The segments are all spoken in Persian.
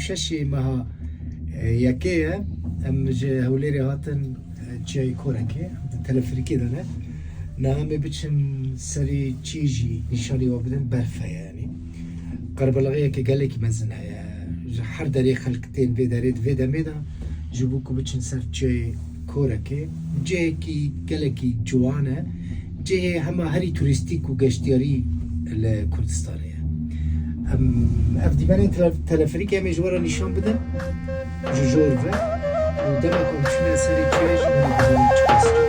ششی ماها یکیه ام جه هولیری هاتن چای کورکه تلفریکی دانه نه همه بچن سری چیجی نشانی و بدن برفه یعنی قربلاغیه که گله که مزن هیا هر داری خلقتين في داريد في دميدا جبوكو بتشن سر جي كوركي جي كي قالكي جوانا جي هما هري توريستيك وقشتياري الكردستانية افديماني تلفريكي همي جوارا نشان بدا جوجورفا ودمكم شنا سري جيج ونبدو تشكسر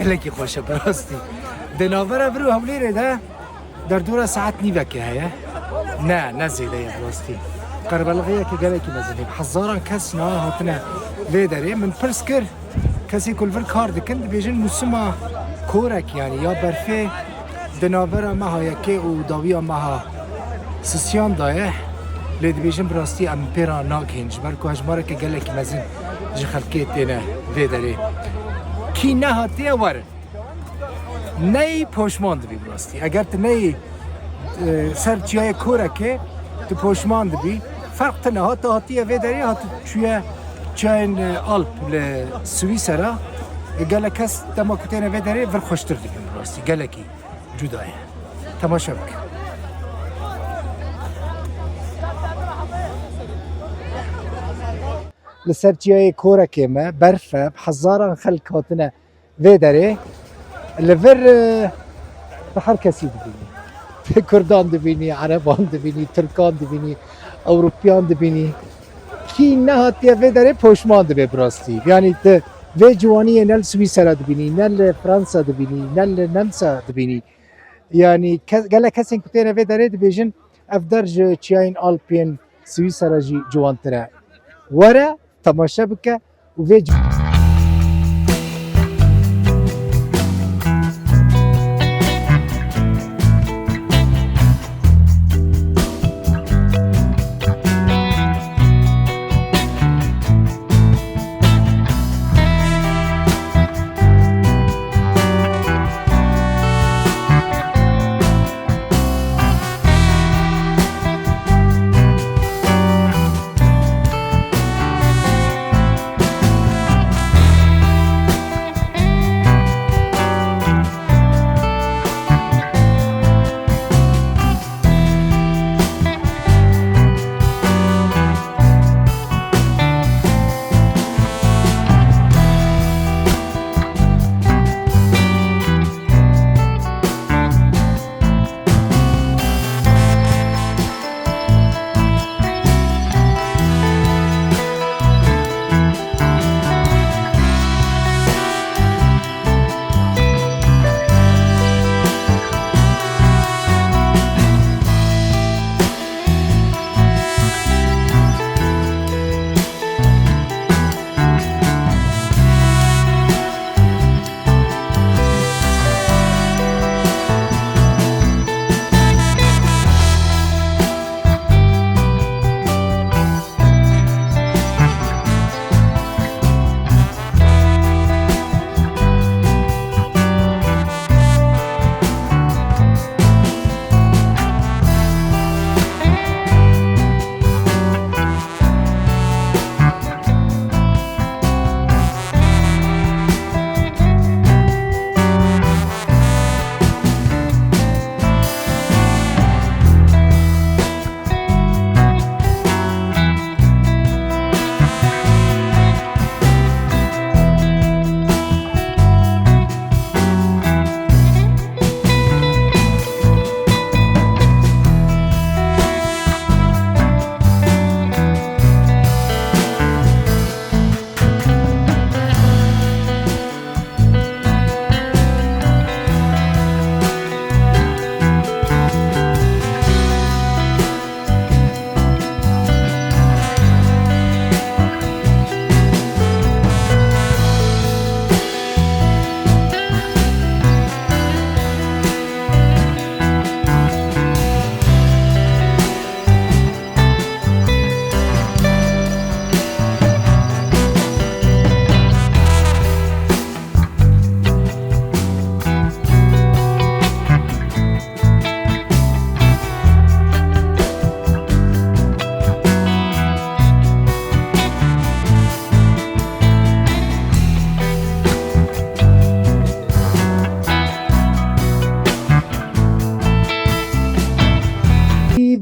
گلکی خوشه براستی دناور برو هولیره ده در دور ساعت نیوه که هیا نه زیده یا براستی قربلغیه که گلکی مزنی حزاران کس نه هاتنه ویداره من پرس کر کسی کلور کار دکند بیجن موسما کورک یعنی یا برفه دناور ماها یکی و داوی ماها سسیان دایه لید بیجن براستی ام پیرا ناکهنج برکو هجماره که گلکی مزن جی خلقیت دینه ویداره کی نه هاتیه وره نی پشماند بی براستی اگر تو نی سر چیای کورکه تو پشماند بی فرق تنه هاتیه ویداره هات چین آلپ لسویسرا گله کس دماکتینه ویداره ور خوشتر دیگه براستی گله کی جدایه تماشا بکن لسر چیای کورکه ما برفه بحزاران خلق هاتنه ویداره لور بحر کسی دبینی کردان دبینی عربان دبینی ترکان دبینی اوروپیان دبینی کی نه هاتیه ویداره پشمان دبی براستی یعنی ده و جوانی نل سویسرا دبینی نل فرانسا دبینی نل نمسا دبینی یعنی گله کسی کتینه ویداره دبیجن افدرج چیاین آلپین سویسرا جوانتره وره تماشا بکه و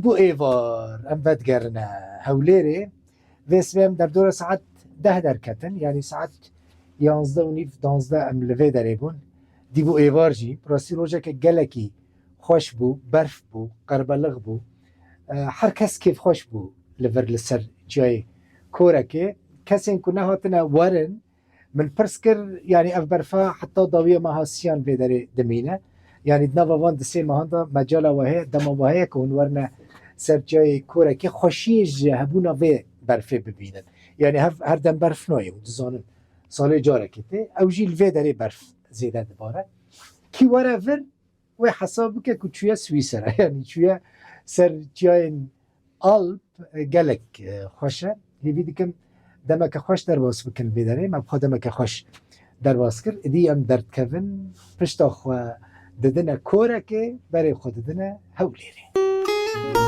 بو ايفار ام بدگرنه هوليري ویسویم در دور ساعت 10 درکتن یعنی ساعت 11 و نیف 12 ام لوی داره بون دیبو ایوار جی راستی روژه که گلکی خوش بو برف بو قربلغ بو هر کس کیف خوش بو لور لسر جای کورکه کسی که نهاتنا ورن من پرسکر یعنی اف برفا حتی داویه مهاسیان بداره دمینه یعنی دنوا وان دسه مهاندا مجالا وهه دما وهه که ورنه سر جای کورکه خوشیج هبونا و برفه ببینن یعنی هر دم برف نایه و دزانن سال جاره کته او جیل و داره برف زیده دباره کی وره ور و حساب که چویا سویسره یعنی چویا سر جای آلپ گلک خوشه هیوی دیکم دمک خوش در باز بکن بداره من بخواه دمک خوش در باز کر ادی ام درد کون پشتا خواه ددنه کوره که برای خود ددنه هولیره